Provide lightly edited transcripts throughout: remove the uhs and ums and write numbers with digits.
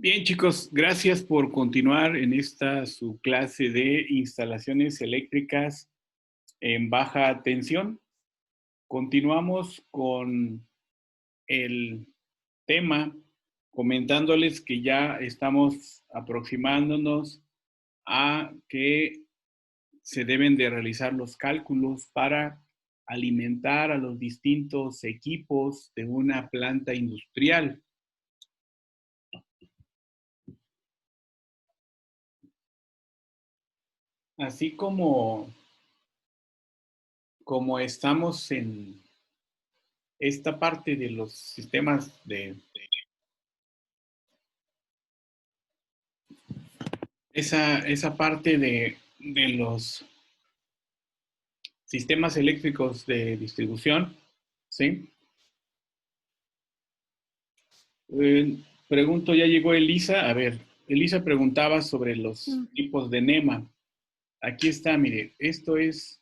Bien, chicos, gracias por continuar en esta su clase de instalaciones eléctricas en baja tensión. Continuamos con el tema, comentándoles que ya estamos aproximándonos a que se deben de realizar los cálculos para alimentar a los distintos equipos de una planta industrial. Así como estamos en esta parte de los sistemas de esa parte de los sistemas eléctricos de distribución, ¿sí? Pregunto, ¿ya llegó Elisa? A ver, Elisa preguntaba sobre los tipos de NEMA. Aquí está, mire, esto es,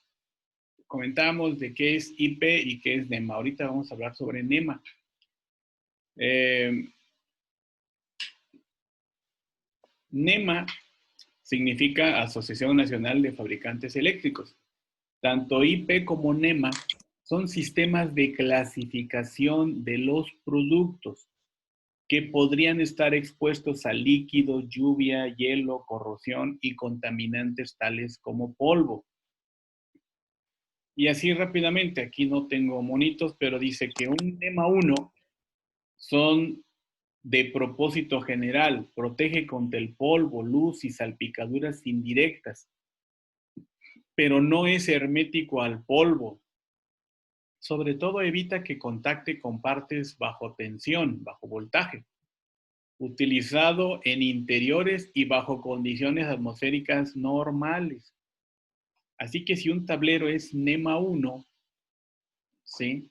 comentamos de qué es IP y qué es NEMA. Ahorita vamos a hablar sobre NEMA. NEMA significa Asociación Nacional de Fabricantes Eléctricos. Tanto IP como NEMA son sistemas de clasificación de los productos que podrían estar expuestos a líquido, lluvia, hielo, corrosión y contaminantes tales como polvo. Y así rápidamente, aquí no tengo monitos, pero dice que un NEMA 1 son de propósito general, protege contra el polvo, luz y salpicaduras indirectas, pero no es hermético al polvo. Sobre todo evita que contacte con partes bajo tensión, bajo voltaje, utilizado en interiores y bajo condiciones atmosféricas normales. Así que si un tablero es NEMA 1, ¿sí?,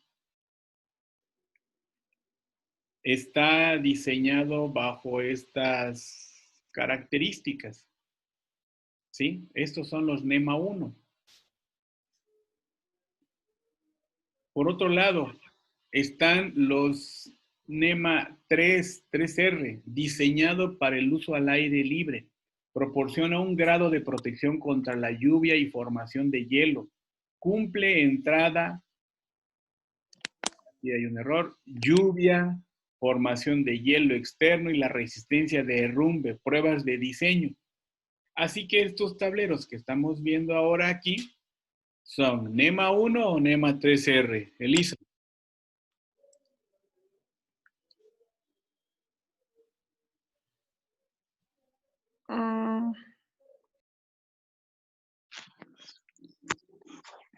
está diseñado bajo estas características, ¿sí? Estos son los NEMA 1. Por otro lado, están los NEMA 3R, diseñado para el uso al aire libre. Proporciona un grado de protección contra la lluvia y formación de hielo. Cumple entrada, aquí hay un error, lluvia, formación de hielo externo y la resistencia de derrumbe, pruebas de diseño. Así que estos tableros que estamos viendo ahora aquí son NEMA 1 o NEMA 3R. Elisa.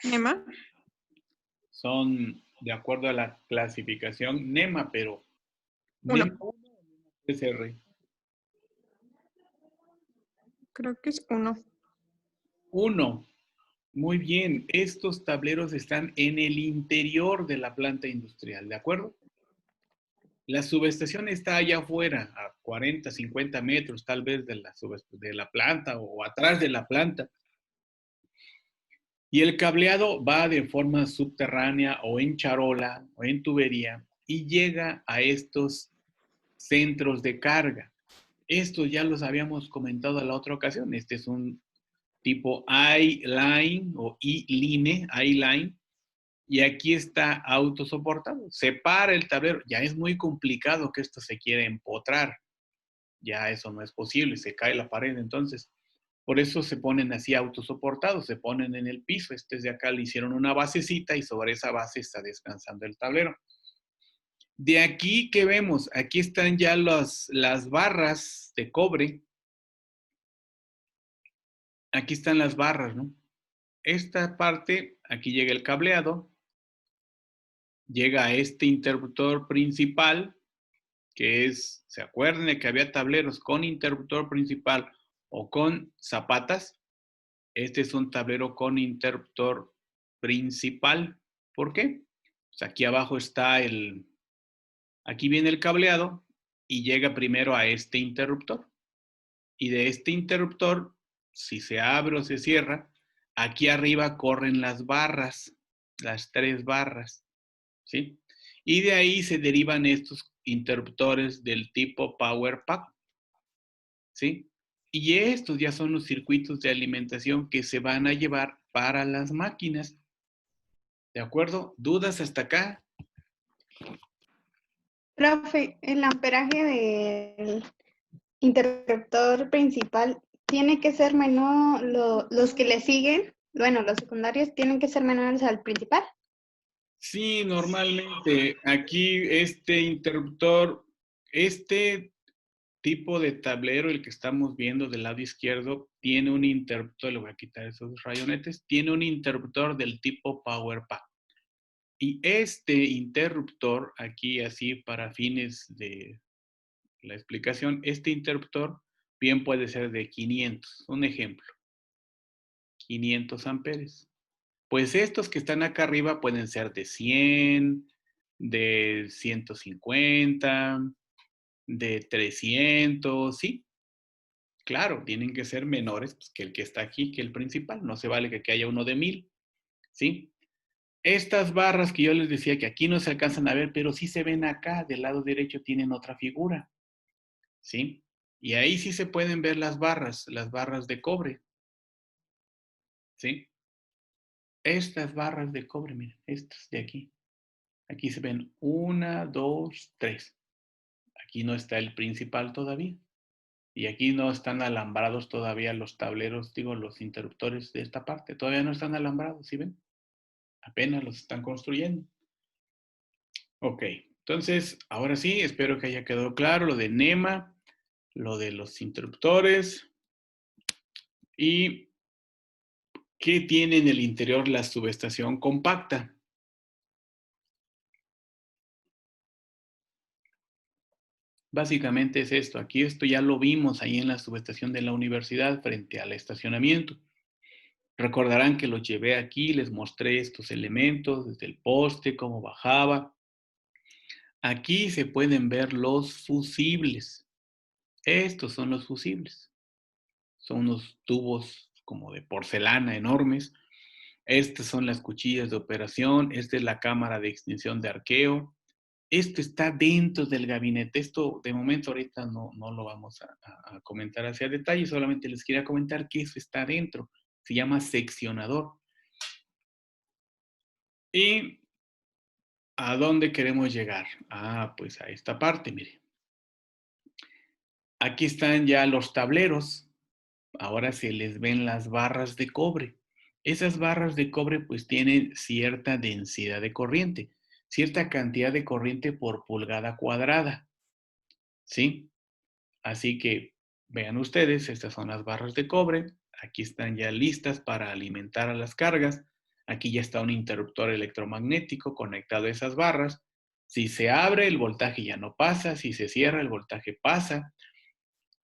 ¿NEMA? Son de acuerdo a la clasificación NEMA, pero Uno. NEMA 1 o NEMA 3R. Creo que es uno. 1. Muy bien, estos tableros están en el interior de la planta industrial, ¿de acuerdo? La subestación está allá afuera, a 40, 50 metros tal vez de la planta o atrás de la planta. Y el cableado va de forma subterránea o en charola o en tubería y llega a estos centros de carga. Estos ya los habíamos comentado en la otra ocasión. Este es un tipo I-line o I-line, I-line. Y aquí está autosoportado. Separa el tablero. Ya es muy complicado que esto se quiera empotrar. Ya eso no es posible. Se cae la pared entonces. Por eso se ponen así autosoportados, se ponen en el piso. Este de acá le hicieron una basecita y sobre esa base está descansando el tablero. De aquí, ¿qué vemos? Aquí están ya las barras de cobre. Aquí están las barras, ¿no? Esta parte, aquí llega el cableado, llega a este interruptor principal, que es, ¿se acuerdan de que había tableros con interruptor principal o con zapatas? Este es un tablero con interruptor principal. ¿Por qué? Pues aquí abajo está aquí viene el cableado y llega primero a este interruptor. Y de este interruptor, si se abre o se cierra, aquí arriba corren las barras, las 3 barras, ¿sí? Y de ahí se derivan estos interruptores del tipo Power Pack. ¿sí? Y estos ya son los circuitos de alimentación que se van a llevar para las máquinas. ¿De acuerdo? ¿Dudas hasta acá? Profe, el amperaje del interruptor principal tiene que ser menor, los que le siguen, bueno, los secundarios tienen que ser menores al principal. Sí, normalmente aquí este interruptor, este tipo de tablero, el que estamos viendo del lado izquierdo, tiene un interruptor, le voy a quitar esos rayonetes, tiene un interruptor del tipo Power Pack. Y este interruptor, aquí así para fines de la explicación, este interruptor bien puede ser de 500, un ejemplo, 500 amperes. Pues estos que están acá arriba pueden ser de 100, de 150, de 300, sí. Claro, tienen que ser menores pues, que el que está aquí, que el principal. No se vale que aquí haya uno de 1000, ¿sí? Estas barras que yo les decía que aquí no se alcanzan a ver, pero sí se ven acá, del lado derecho tienen otra figura, ¿sí? Y ahí sí se pueden ver las barras de cobre, ¿sí? Estas barras de cobre, miren, estas de aquí. Aquí se ven 1, 2, 3. Aquí no está el principal todavía. Y aquí no están alambrados todavía los tableros, digo, los interruptores de esta parte. Todavía no están alambrados, ¿sí ven? Apenas los están construyendo. Ok, entonces, ahora sí, espero que haya quedado claro lo de NEMA, lo de los interruptores y qué tiene en el interior la subestación compacta. Básicamente es esto. Aquí esto ya lo vimos ahí en la subestación de la universidad frente al estacionamiento. Recordarán que los llevé aquí, les mostré estos elementos, desde el poste, cómo bajaba. Aquí se pueden ver los fusibles. Estos son los fusibles. Son unos tubos como de porcelana enormes. Estas son las cuchillas de operación. Esta es la cámara de extinción de arqueo. Esto está dentro del gabinete. Esto, de momento, ahorita no lo vamos a comentar hacia detalle. Solamente les quería comentar que eso está dentro. Se llama seccionador. ¿Y a dónde queremos llegar? Ah, pues a esta parte, mire. Aquí están ya los tableros. Ahora se les ven las barras de cobre. Esas barras de cobre pues tienen cierta densidad de corriente, cierta cantidad de corriente por pulgada cuadrada, ¿sí? Así que vean ustedes, estas son las barras de cobre. Aquí están ya listas para alimentar a las cargas. Aquí ya está un interruptor electromagnético conectado a esas barras. Si se abre, el voltaje ya no pasa. Si se cierra, el voltaje pasa.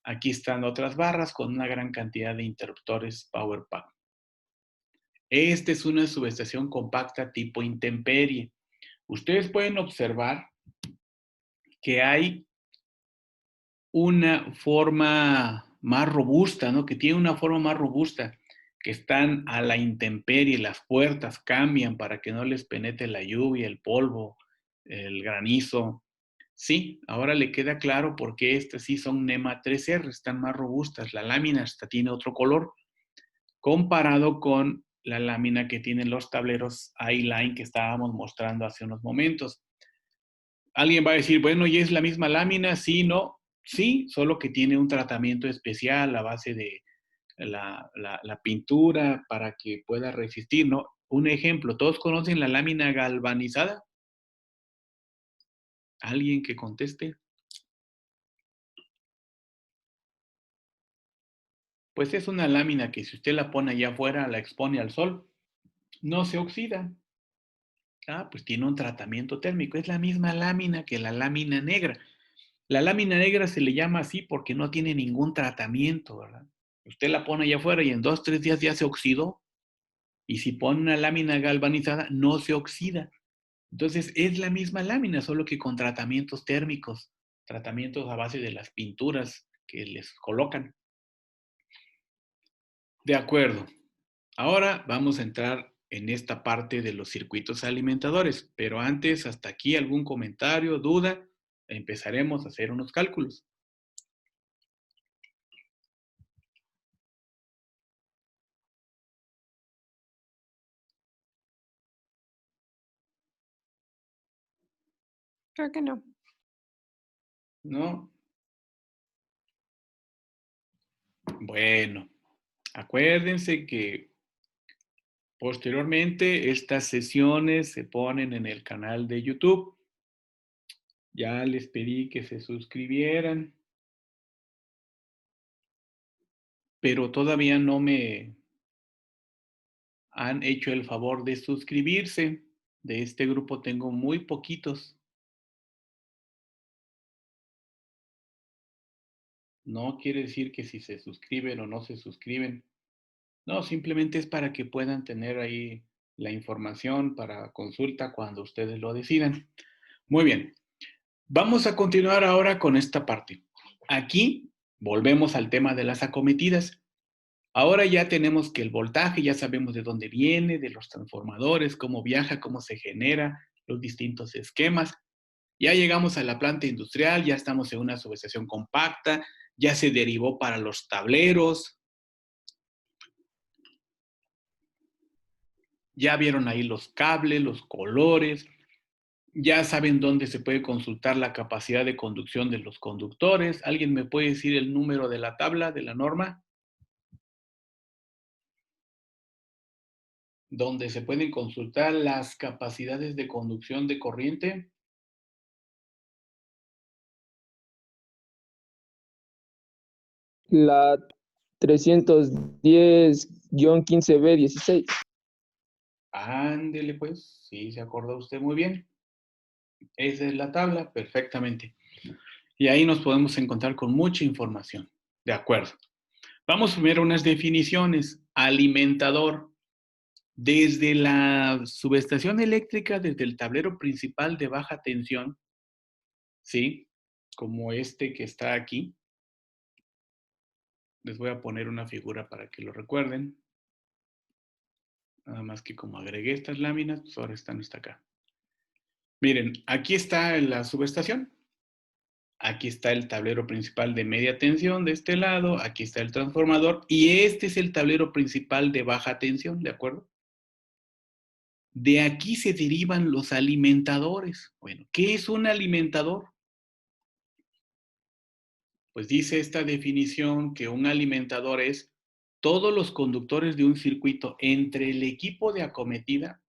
Aquí están otras barras con una gran cantidad de interruptores Power Pack. Esta es una subestación compacta tipo intemperie. Ustedes pueden observar que hay una forma más robusta, ¿no? Que tiene una forma más robusta, que están a la intemperie, las puertas cambian para que no les penetre la lluvia, el polvo, el granizo. Sí, ahora le queda claro por qué estas sí son NEMA 3R, están más robustas. La lámina hasta tiene otro color, comparado con la lámina que tienen los tableros I-Line que estábamos mostrando hace unos momentos. Alguien va a decir, bueno, ¿y es la misma lámina? Sí, no. Sí, solo que tiene un tratamiento especial a base de la pintura para que pueda resistir, ¿no? Un ejemplo, ¿todos conocen la lámina galvanizada? ¿Alguien que conteste? Pues es una lámina que si usted la pone allá afuera, la expone al sol, no se oxida. Ah, pues tiene un tratamiento térmico. Es la misma lámina que la lámina negra. La lámina negra se le llama así porque no tiene ningún tratamiento, ¿verdad? Usted la pone allá afuera y en 2, 3 días ya se oxidó. Y si pone una lámina galvanizada, no se oxida. Entonces es la misma lámina, solo que con tratamientos térmicos, tratamientos a base de las pinturas que les colocan. De acuerdo. Ahora vamos a entrar en esta parte de los circuitos alimentadores, pero antes, hasta aquí, ¿algún comentario, duda? Empezaremos a hacer unos cálculos. Creo que no. ¿No? Bueno, acuérdense que posteriormente estas sesiones se ponen en el canal de YouTube. Ya les pedí que se suscribieran, pero todavía no me han hecho el favor de suscribirse. De este grupo tengo muy poquitos. No quiere decir que si se suscriben o no se suscriben. No, simplemente es para que puedan tener ahí la información para consulta cuando ustedes lo decidan. Muy bien. Vamos a continuar ahora con esta parte. Aquí volvemos al tema de las acometidas. Ahora ya tenemos que el voltaje, ya sabemos de dónde viene, de los transformadores, cómo viaja, cómo se genera, los distintos esquemas. Ya llegamos a la planta industrial, ya estamos en una subestación compacta, ya se derivó para los tableros. Ya vieron ahí los cables, los colores. Ya saben dónde se puede consultar la capacidad de conducción de los conductores. ¿Alguien me puede decir el número de la tabla, de la norma? Donde se pueden consultar las capacidades de conducción de corriente. La 310-15B16. Ándele pues, sí, se acordó usted muy bien. Esa es la tabla, perfectamente. Y ahí nos podemos encontrar con mucha información. De acuerdo. Vamos a ver unas definiciones. Alimentador. Desde la subestación eléctrica, desde el tablero principal de baja tensión, ¿sí? Como este que está aquí. Les voy a poner una figura para que lo recuerden. Nada más que como agregué estas láminas, pues ahora están hasta acá. Miren, aquí está la subestación. Aquí está el tablero principal de media tensión de este lado. Aquí está el transformador. Y este es el tablero principal de baja tensión, ¿de acuerdo? De aquí se derivan los alimentadores. Bueno, ¿qué es un alimentador? Pues dice esta definición que un alimentador es todos los conductores de un circuito entre el equipo de acometida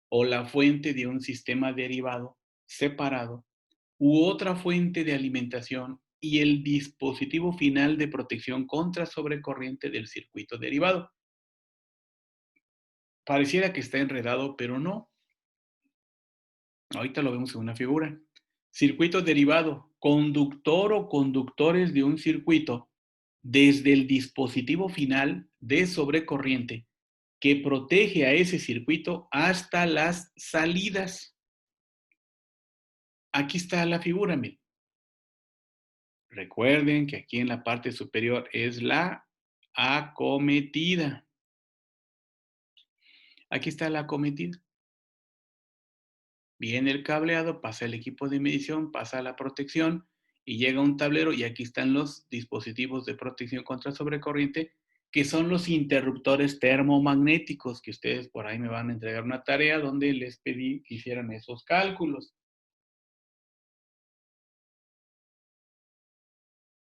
o la fuente de un sistema derivado separado u otra fuente de alimentación y el dispositivo final de protección contra sobrecorriente del circuito derivado. Pareciera que está enredado, pero no. Ahorita lo vemos en una figura. Circuito derivado, conductor o conductores de un circuito desde el dispositivo final de sobrecorriente que protege a ese circuito hasta las salidas. Aquí está la figura, miren. Recuerden que aquí en la parte superior es la acometida. Aquí está la acometida. Viene el cableado, pasa el equipo de medición, pasa la protección y llega un tablero y aquí están los dispositivos de protección contra sobrecorriente que son los interruptores termomagnéticos que ustedes por ahí me van a entregar una tarea donde les pedí que hicieran esos cálculos.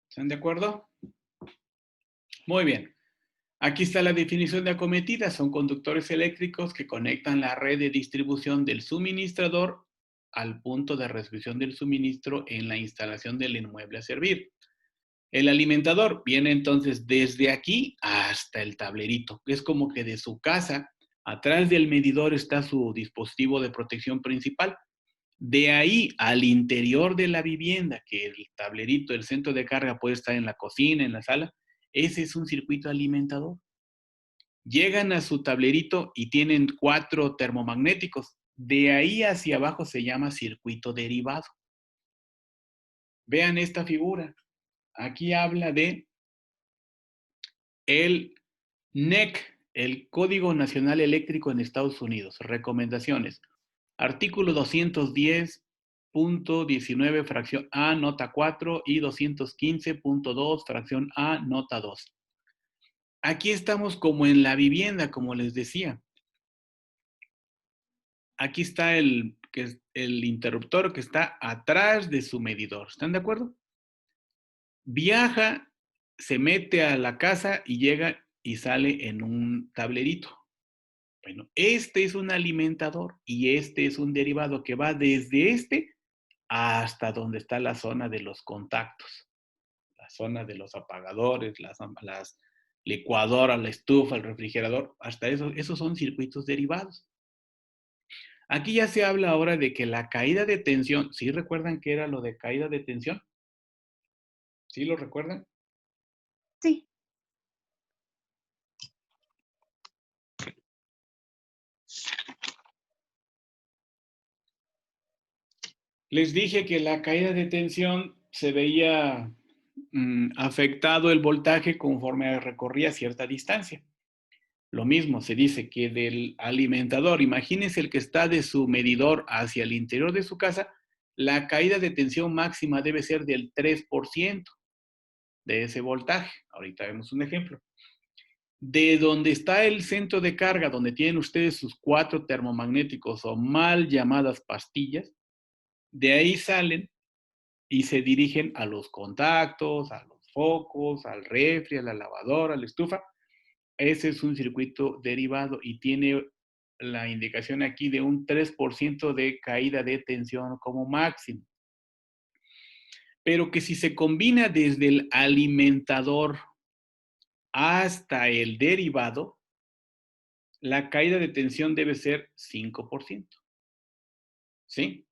¿Están de acuerdo? Muy bien. Aquí está la definición de acometida. Son conductores eléctricos que conectan la red de distribución del suministrador al punto de recepción del suministro en la instalación del inmueble a servir. El alimentador viene entonces desde aquí hasta el tablerito. Es como que de su casa, atrás del medidor está su dispositivo de protección principal. De ahí al interior de la vivienda, que el tablerito, el centro de carga puede estar en la cocina, en la sala, ese es un circuito alimentador. Llegan a su tablerito y tienen 4 termomagnéticos. De ahí hacia abajo se llama circuito derivado. Vean esta figura. Aquí habla de el NEC, el Código Nacional Eléctrico en Estados Unidos. Recomendaciones. Artículo 210.19, fracción A, nota 4 y 215.2, fracción A, nota 2. Aquí estamos como en la vivienda, como les decía. Aquí está el que es el interruptor que está atrás de su medidor. ¿Están de acuerdo? Viaja, se mete a la casa y llega y sale en un tablerito. Bueno, este es un alimentador y este es un derivado que va desde este hasta donde está la zona de los contactos, la zona de los apagadores, las licuadoras, la estufa, el refrigerador, hasta eso, esos son circuitos derivados. Aquí ya se habla ahora de que la caída de tensión, ¿sí recuerdan qué era lo de caída de tensión? ¿Sí lo recuerdan? Sí. Les dije que la caída de tensión se veía afectado el voltaje conforme recorría cierta distancia. Lo mismo se dice que del alimentador, imagínense el que está de su medidor hacia el interior de su casa, la caída de tensión máxima debe ser del 3% de ese voltaje. Ahorita vemos un ejemplo. De donde está el centro de carga, donde tienen ustedes sus 4 termomagnéticos o mal llamadas pastillas, de ahí salen y se dirigen a los contactos, a los focos, al refri, a la lavadora, a la estufa. Ese es un circuito derivado y tiene la indicación aquí de un 3% de caída de tensión como máximo. Pero que si se combina desde el alimentador hasta el derivado, la caída de tensión debe ser 5%. ¿Sí?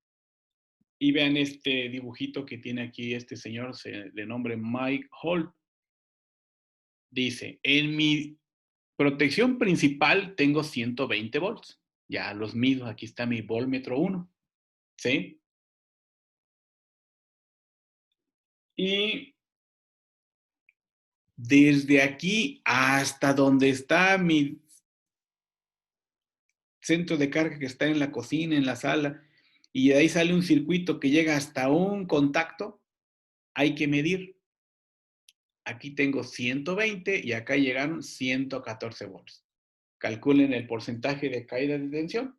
Y vean este dibujito que tiene aquí este señor de nombre Mike Holt. Dice, en mi protección principal tengo 120 volts. Ya los mido, aquí está mi voltmetro 1. ¿Sí? Y desde aquí hasta donde está mi centro de carga que está en la cocina, en la sala, y de ahí sale un circuito que llega hasta un contacto, hay que medir. Aquí tengo 120 y acá llegaron 114 volts. Calculen el porcentaje de caída de tensión.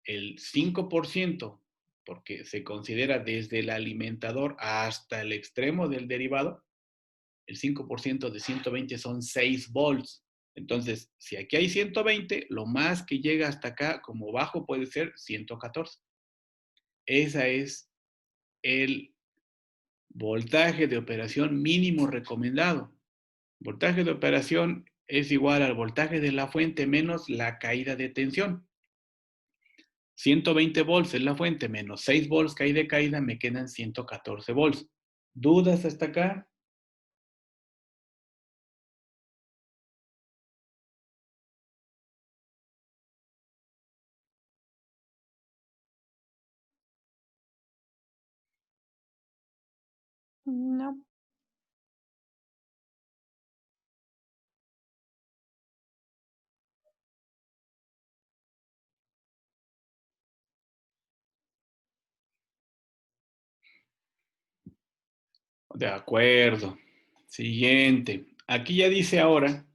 El 5%, porque se considera desde el alimentador hasta el extremo del derivado, el 5% de 120 son 6 volts. Entonces, si aquí hay 120, lo más que llega hasta acá como bajo puede ser 114. Ese es el voltaje de operación mínimo recomendado. Voltaje de operación es igual al voltaje de la fuente menos la caída de tensión. 120 volts es la fuente menos 6 volts que hay de caída, me quedan 114 volts. ¿Dudas hasta acá? No. De acuerdo. Siguiente. Aquí ya dice ahora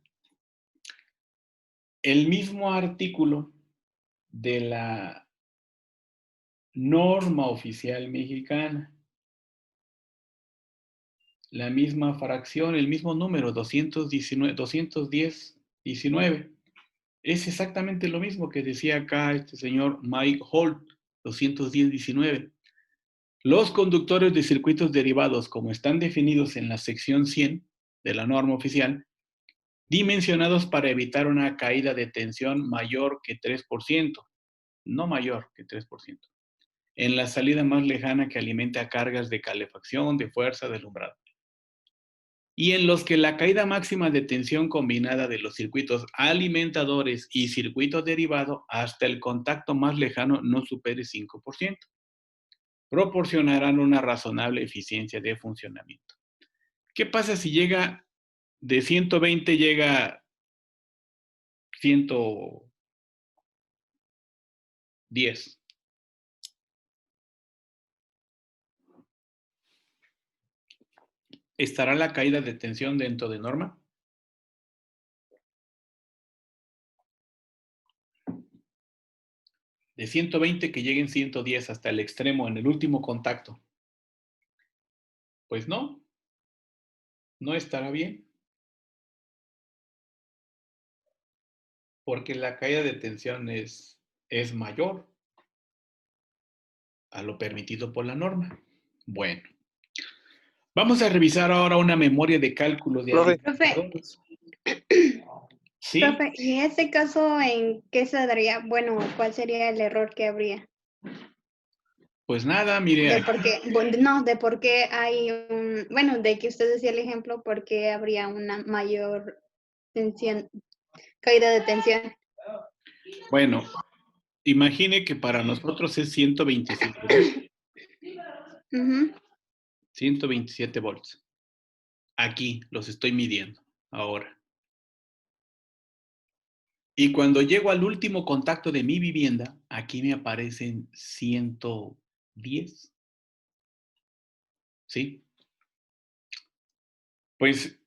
el mismo artículo de la norma oficial mexicana. La misma fracción, el mismo número, 210-19. Es exactamente lo mismo que decía acá este señor Mike Holt, 210-19. Los conductores de circuitos derivados, como están definidos en la sección 100 de la norma oficial, dimensionados para evitar una caída de tensión mayor que 3%, no mayor que 3%, en la salida más lejana que alimenta cargas de calefacción, de fuerza, de alumbrado. Y en los que la caída máxima de tensión combinada de los circuitos alimentadores y circuito derivado hasta el contacto más lejano no supere 5%, proporcionarán una razonable eficiencia de funcionamiento. ¿Qué pasa si llega de 120 llega a 110? ¿Estará la caída de tensión dentro de norma? De 120 que lleguen 110 hasta el extremo en el último contacto. Pues no, no estará bien. Porque la caída de tensión es mayor a lo permitido por la norma. Bueno, vamos a revisar ahora una memoria de cálculo de Profe. alimentadores. ¿Sí? Profe, ¿y en este caso en qué se daría? Bueno, ¿cuál sería el error que habría? Pues nada, mire, De por qué, no, de por qué hay un, bueno, de que usted decía el ejemplo, por qué habría una mayor tensión, caída de tensión. bueno, imagine que para nosotros es 127 volts. Ujú. 127 volts. Aquí los estoy midiendo ahora. Y cuando llego al último contacto de mi vivienda, aquí me aparecen 110. ¿Sí? Pues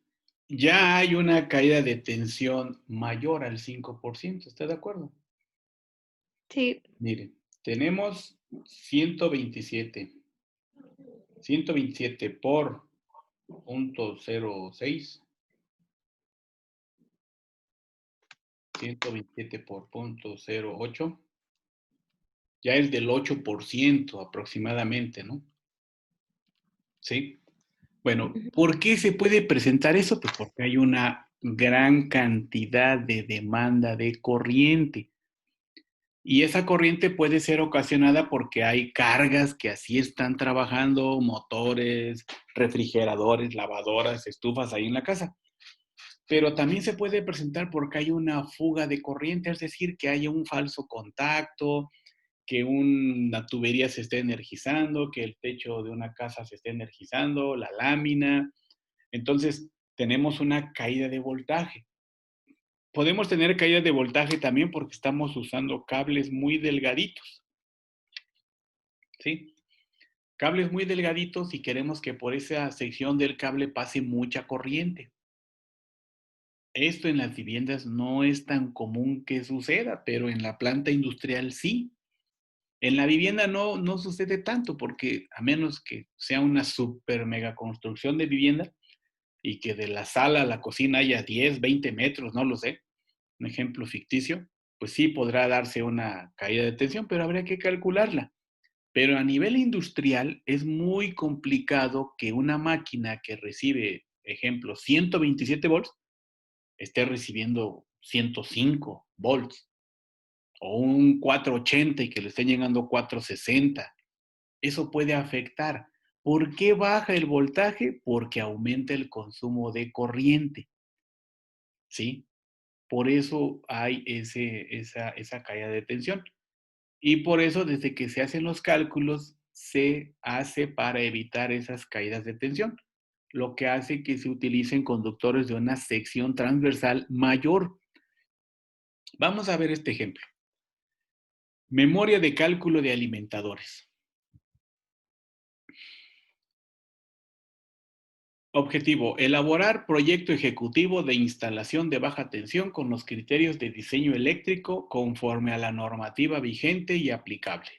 ya hay una caída de tensión mayor al 5%. ¿Está de acuerdo? Sí. Miren, tenemos 127. 127 por 0.06. 127 por 0.08. Ya es del 8% aproximadamente, ¿no? ¿Sí? Bueno, ¿por qué se puede presentar eso? Pues porque hay una gran cantidad de demanda de corriente. Y esa corriente puede ser ocasionada porque hay cargas que así están trabajando, motores, refrigeradores, lavadoras, estufas ahí en la casa. Pero también se puede presentar porque hay una fuga de corriente, es decir, que haya un falso contacto, que una tubería se esté energizando, que el techo de una casa se esté energizando, la lámina. Entonces, tenemos una caída de voltaje. Podemos tener caída de voltaje también porque estamos usando cables muy delgaditos, ¿sí? Cables muy delgaditos y queremos que por esa sección del cable pase mucha corriente. Esto en las viviendas no es tan común que suceda, pero en la planta industrial sí. En la vivienda no sucede tanto porque a menos que sea una super mega construcción de vivienda y que de la sala a la cocina haya 10, 20 metros, no lo sé, un ejemplo ficticio, pues sí podrá darse una caída de tensión, pero habría que calcularla. Pero a nivel industrial es muy complicado que una máquina que recibe, ejemplo, 127 volts, esté recibiendo 105 volts o un 480 y que le estén llegando 460. Eso puede afectar. ¿Por qué baja el voltaje? Porque aumenta el consumo de corriente. ¿Sí? Por eso hay esa caída de tensión. Y por eso, desde que se hacen los cálculos, se hace para evitar esas caídas de tensión, lo que hace que se utilicen conductores de una sección transversal mayor. Vamos a ver este ejemplo. Memoria de cálculo de alimentadores. Objetivo: elaborar proyecto ejecutivo de instalación de baja tensión con los criterios de diseño eléctrico conforme a la normativa vigente y aplicable.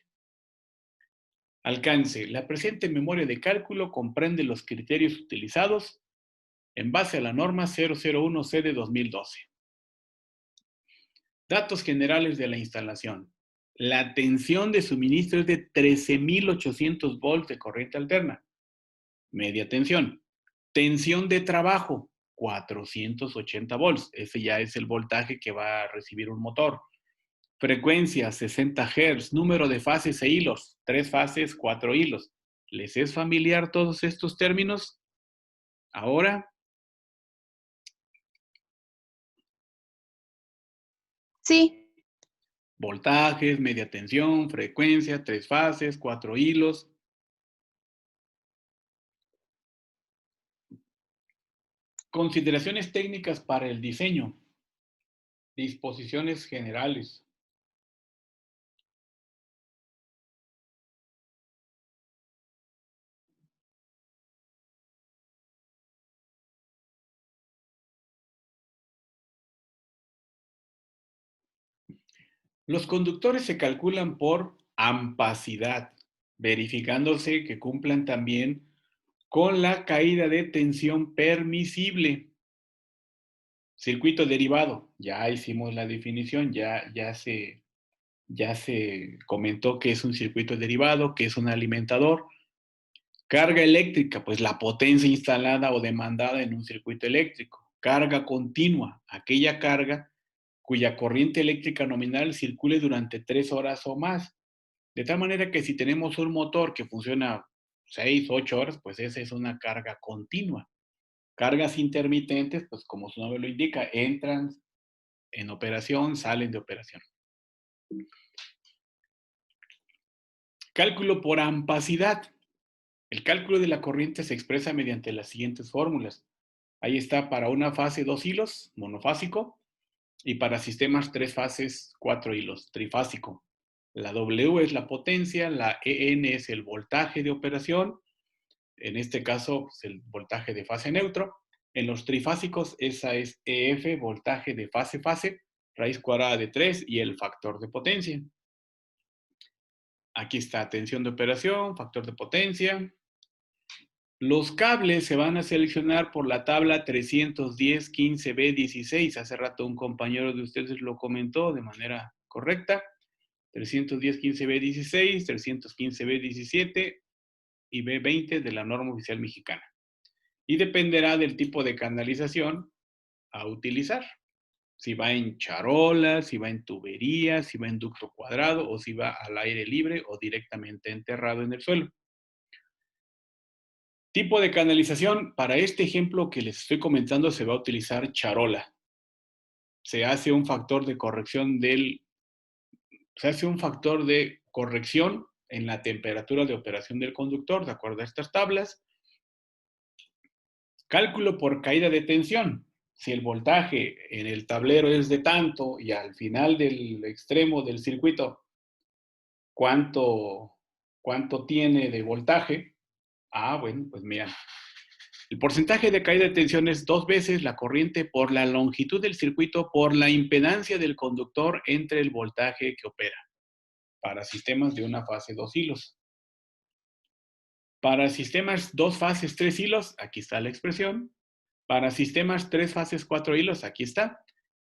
Alcance: la presente memoria de cálculo comprende los criterios utilizados en base a la norma 001C de 2012. Datos generales de la instalación. La tensión de suministro es de 13,800 volts de corriente alterna. Media tensión. Tensión de trabajo, 480 volts. Ese ya es el voltaje que va a recibir un motor. Frecuencia, 60 Hz. Número de fases e hilos, 3 fases, 4 hilos. ¿Les es familiar todos estos términos? Ahora, Sí. voltajes, media tensión, frecuencia, 3 fases, 4 hilos. Consideraciones técnicas para el diseño. Disposiciones generales. Los conductores se calculan por ampacidad, verificándose que cumplan también con la caída de tensión permisible. Circuito derivado, ya hicimos la definición, ya se comentó que es un circuito derivado, que es un alimentador. Carga eléctrica, pues la potencia instalada o demandada en un circuito eléctrico. Carga continua, aquella carga cuya corriente eléctrica nominal circule durante 3 horas o más. De tal manera que si tenemos un motor que funciona 6, 8 horas, pues esa es una carga continua. Cargas intermitentes, pues como su nombre lo indica, entran en operación, salen de operación. Cálculo por ampacidad. El cálculo de la corriente se expresa mediante las siguientes fórmulas. Ahí está para una fase 2 hilos, monofásico, y para sistemas 3 fases, 4 hilos, trifásico. La W es la potencia, la EN es el voltaje de operación, en este caso pues, el voltaje de fase neutro. En los trifásicos esa es EF, voltaje de fase-fase, raíz cuadrada de 3 y el factor de potencia. Aquí está tensión de operación, factor de potencia. Los cables se van a seleccionar por la tabla 310-15B16. Hace rato un compañero de ustedes lo comentó de manera correcta. 310-15B16, 315B17 y B20 de la norma oficial mexicana. Y dependerá del tipo de canalización a utilizar. Si va en charola, si va en tubería, si va en ducto cuadrado o si va al aire libre o directamente enterrado en el suelo. Tipo de canalización, para este ejemplo que les estoy comentando se va a utilizar charola. Se hace un factor de corrección en la temperatura de operación del conductor, de acuerdo a estas tablas. Cálculo por caída de tensión. Si el voltaje en el tablero es de tanto y al final del extremo del circuito, ¿cuánto tiene de voltaje? Bueno, pues mira, el porcentaje de caída de tensión es 2 veces la corriente por la longitud del circuito por la impedancia del conductor entre el voltaje que opera, para sistemas de una fase 2 hilos. Para sistemas 2 fases 3 hilos, aquí está la expresión. Para sistemas 3 fases 4 hilos, aquí está.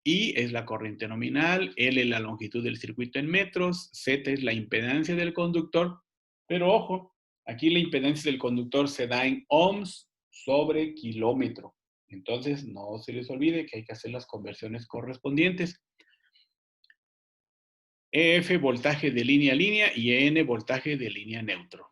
I es la corriente nominal, L la longitud del circuito en metros, Z es la impedancia del conductor, pero ojo, aquí la impedancia del conductor se da en ohms sobre kilómetro. Entonces, no se les olvide que hay que hacer las conversiones correspondientes. EF, voltaje de línea a línea, y EN, voltaje de línea neutro.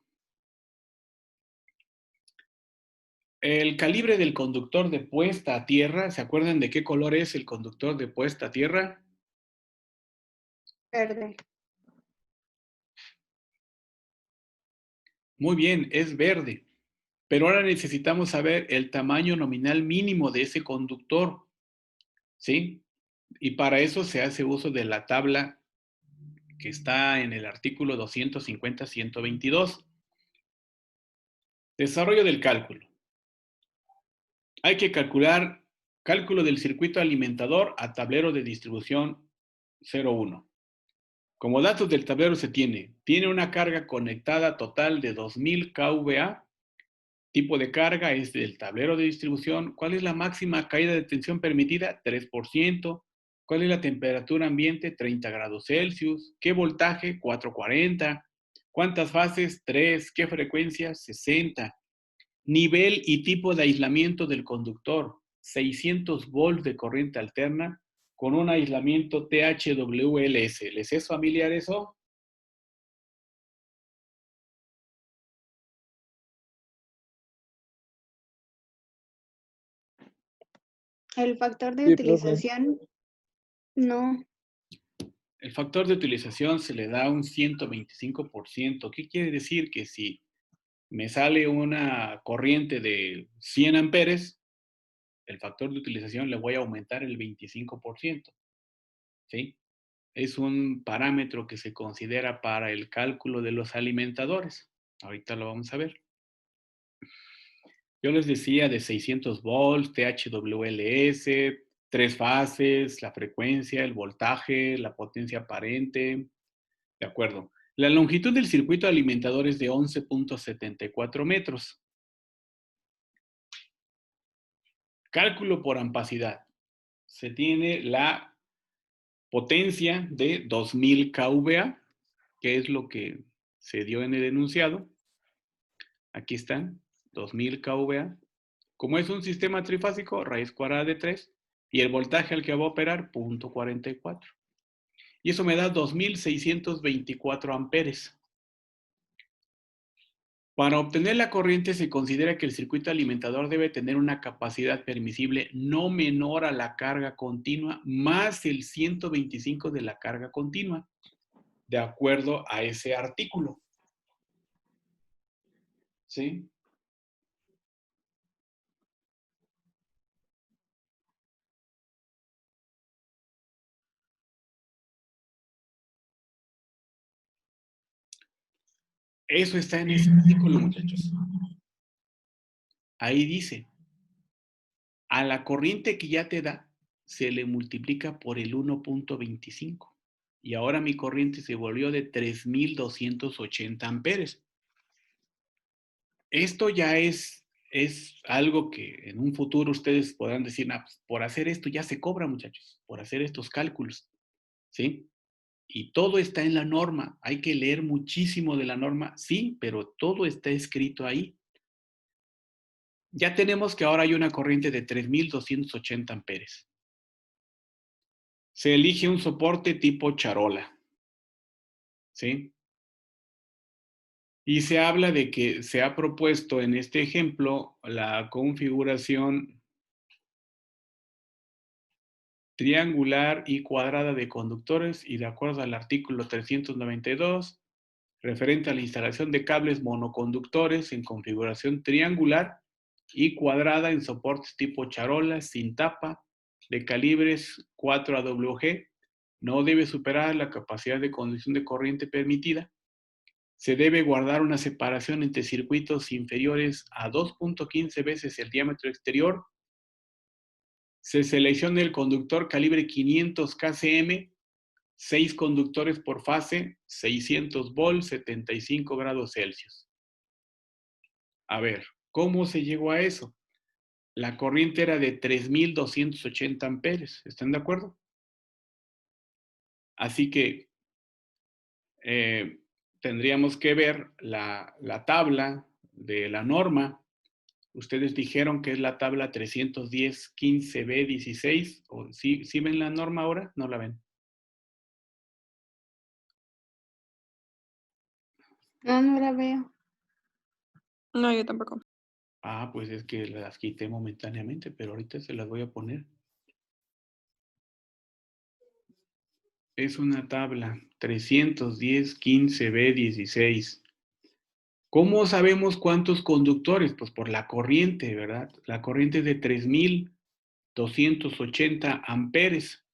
El calibre del conductor de puesta a tierra, ¿se acuerdan de qué color es el conductor de puesta a tierra? Verde. Muy bien, es verde. Pero ahora necesitamos saber el tamaño nominal mínimo de ese conductor, ¿sí? Y para eso se hace uso de la tabla que está en el artículo 250-122. Desarrollo del cálculo. Hay que calcular cálculo del circuito alimentador a tablero de distribución 01. Como datos del tablero se tiene una carga conectada total de 2000 kVA. Tipo de carga es del tablero de distribución. ¿Cuál es la máxima caída de tensión permitida? 3%. ¿Cuál es la temperatura ambiente? 30 grados Celsius. ¿Qué voltaje? 440. ¿Cuántas fases? 3. ¿Qué frecuencia? 60. Nivel y tipo de aislamiento del conductor. 600 volts de corriente alterna con un aislamiento THWLS. ¿Les es familiar eso? El factor de Sí, profe. utilización, no. El factor de utilización se le da un 125%. ¿Qué quiere decir? Que si me sale una corriente de 100 amperes, el factor de utilización le voy a aumentar el 25%. ¿Sí? Es un parámetro que se considera para el cálculo de los alimentadores. Ahorita lo vamos a ver. Yo les decía de 600 volts, THWLS, 3 fases, la frecuencia, el voltaje, la potencia aparente. De acuerdo. La longitud del circuito alimentador es de 11.74 metros. Cálculo por ampacidad. Se tiene la potencia de 2000 kVA, que es lo que se dio en el enunciado. Aquí están, 2000 kVA. Como es un sistema trifásico, raíz cuadrada de 3, y el voltaje al que va a operar, 0.44. Y eso me da 2624 amperes. Para obtener la corriente se considera que el circuito alimentador debe tener una capacidad permisible no menor a la carga continua más el 125 de la carga continua, de acuerdo a ese artículo. ¿Sí? Eso está en ese artículo, muchachos. Ahí dice, a la corriente que ya te da, se le multiplica por el 1.25. Y ahora mi corriente se volvió de 3280 amperes. Esto ya es algo que en un futuro ustedes podrán decir, nah, pues por hacer esto ya se cobra, muchachos, por hacer estos cálculos, ¿sí? Y todo está en la norma. Hay que leer muchísimo de la norma, sí, pero todo está escrito ahí. Ya tenemos que ahora hay una corriente de 3280 amperes. Se elige un soporte tipo charola, ¿sí? Y se habla de que se ha propuesto en este ejemplo la configuración triangular y cuadrada de conductores y de acuerdo al artículo 392, referente a la instalación de cables monoconductores en configuración triangular y cuadrada en soportes tipo charola, sin tapa, de calibres 4 AWG, no debe superar la capacidad de conducción de corriente permitida. Se debe guardar una separación entre circuitos inferiores a 2.15 veces el diámetro exterior. Se selecciona el conductor calibre 500 kcm, 6 conductores por fase, 600 volts, 75 grados Celsius. A ver, ¿cómo se llegó a eso? La corriente era de 3280 amperes, ¿están de acuerdo? Así que tendríamos que ver la tabla de la norma. Ustedes dijeron que es la tabla 310-15B16. ¿Sí ven la norma ahora? ¿No la ven? No, no la veo. No, yo tampoco. Ah, pues es que las quité momentáneamente, pero ahorita se las voy a poner. Es una tabla 310-15B16. ¿Cómo sabemos cuántos conductores? Pues por la corriente, ¿verdad? La corriente es de 3280 amperes.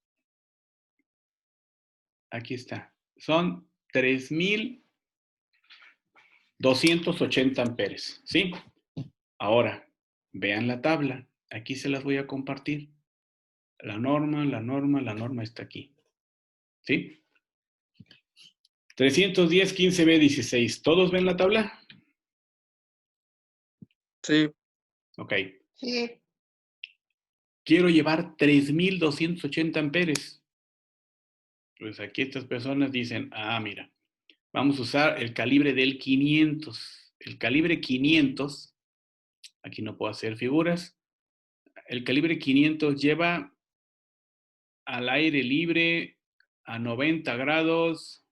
Aquí está. Son 3280 amperes, ¿sí? Ahora, vean la tabla. Aquí se las voy a compartir. La norma está aquí. ¿Sí? 310-15B16. ¿Todos ven la tabla? Sí. Ok. Sí. Quiero llevar 3280 amperes. Pues aquí estas personas dicen, ah, mira, vamos a usar el calibre del 500. El calibre 500, aquí no puedo hacer figuras. El calibre 500 lleva al aire libre a 90 grados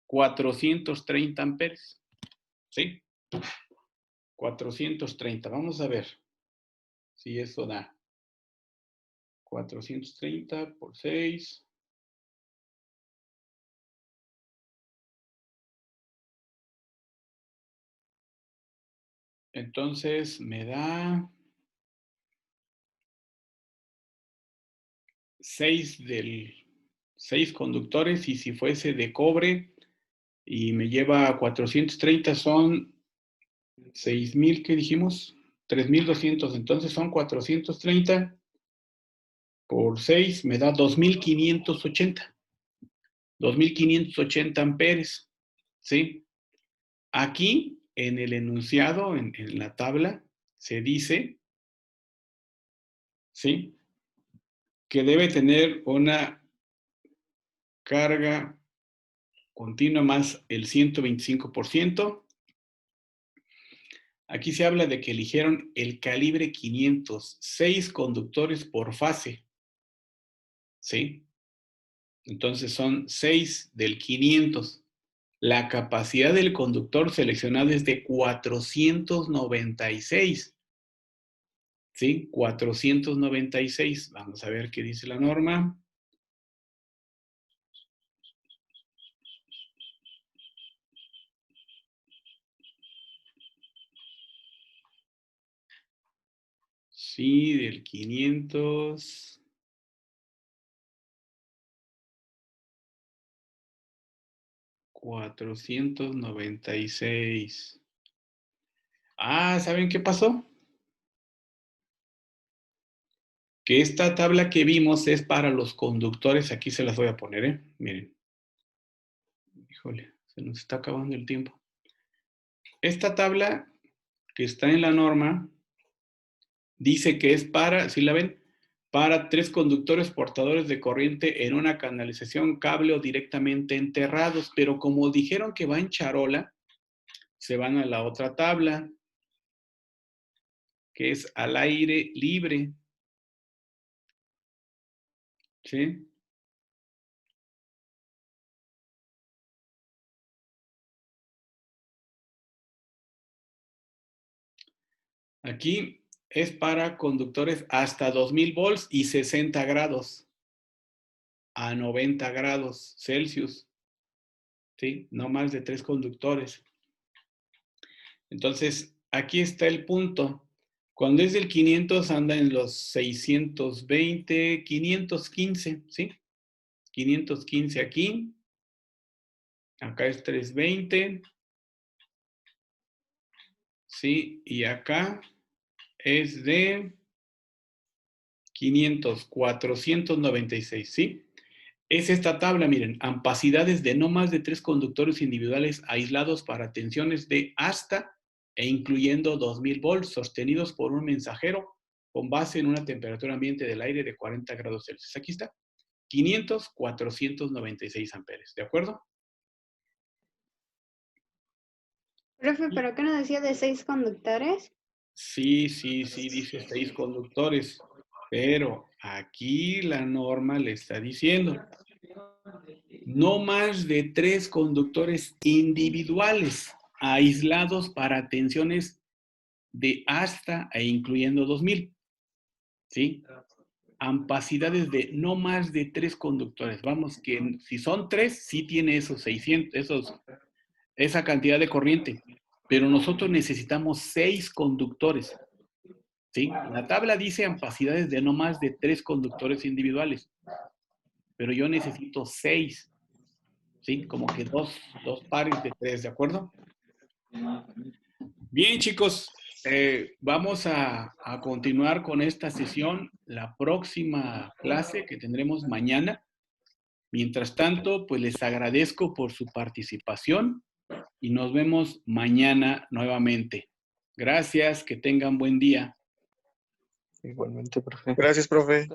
430 amperes. ¿Sí? 430. Vamos a ver si eso da. 430 por 6. Entonces me da 6 conductores y si fuese de cobre y me lleva a 430 son 6,000, ¿qué dijimos? 3,200, entonces son 430 por 6 me da 2580. 2580 amperes. ¿Sí? Aquí, en el enunciado, en la tabla, se dice, ¿sí?, que debe tener una carga continua más el 125%. Aquí se habla de que eligieron el calibre 500, 6 conductores por fase. ¿Sí? Entonces son 6 del 500. La capacidad del conductor seleccionado es de 496. ¿Sí? 496. Vamos a ver qué dice la norma. Sí, del 500. $496. Ah, ¿saben qué pasó? Que esta tabla que vimos es para los conductores. Aquí se las voy a poner, ¿eh? Miren. Híjole, se nos está acabando el tiempo. Esta tabla que está en la norma dice que es para, ¿sí la ven? Para 3 conductores portadores de corriente en una canalización, cable o directamente enterrados. Pero como dijeron que va en charola, se van a la otra tabla, que es al aire libre. ¿Sí? Aquí es para conductores hasta 2000 volts y 60 grados a 90 grados Celsius. ¿Sí? No más de 3 conductores. Entonces, aquí está el punto. Cuando es del 500 anda en los 620, 515, ¿sí? 515 aquí. Acá es 320. ¿Sí? Y acá es de 500, 496, ¿sí? Es esta tabla, miren, ampacidades de no más de 3 conductores individuales aislados para tensiones de hasta e incluyendo 2000 volts sostenidos por un mensajero con base en una temperatura ambiente del aire de 40 grados Celsius. Aquí está, 500, 496 amperes, ¿de acuerdo? Profe, ¿pero qué nos decía de 6 conductores? Sí, dice 6 conductores, pero aquí la norma le está diciendo no más de 3 conductores individuales aislados para tensiones de hasta e incluyendo 2000. ¿Sí? Ampacidades de no más de 3 conductores. Vamos, que si son 3, sí tiene esos 600, esa cantidad de corriente. Pero nosotros necesitamos 6 conductores. ¿Sí? La tabla dice ampacidades de no más de 3 conductores individuales. Pero yo necesito 6. ¿Sí? Como que dos pares de 3, ¿de acuerdo? Bien, chicos, vamos a continuar con esta sesión, la próxima clase que tendremos mañana. Mientras tanto, pues les agradezco por su participación y nos vemos mañana nuevamente. Gracias, que tengan buen día. Igualmente, profe. Gracias, profe.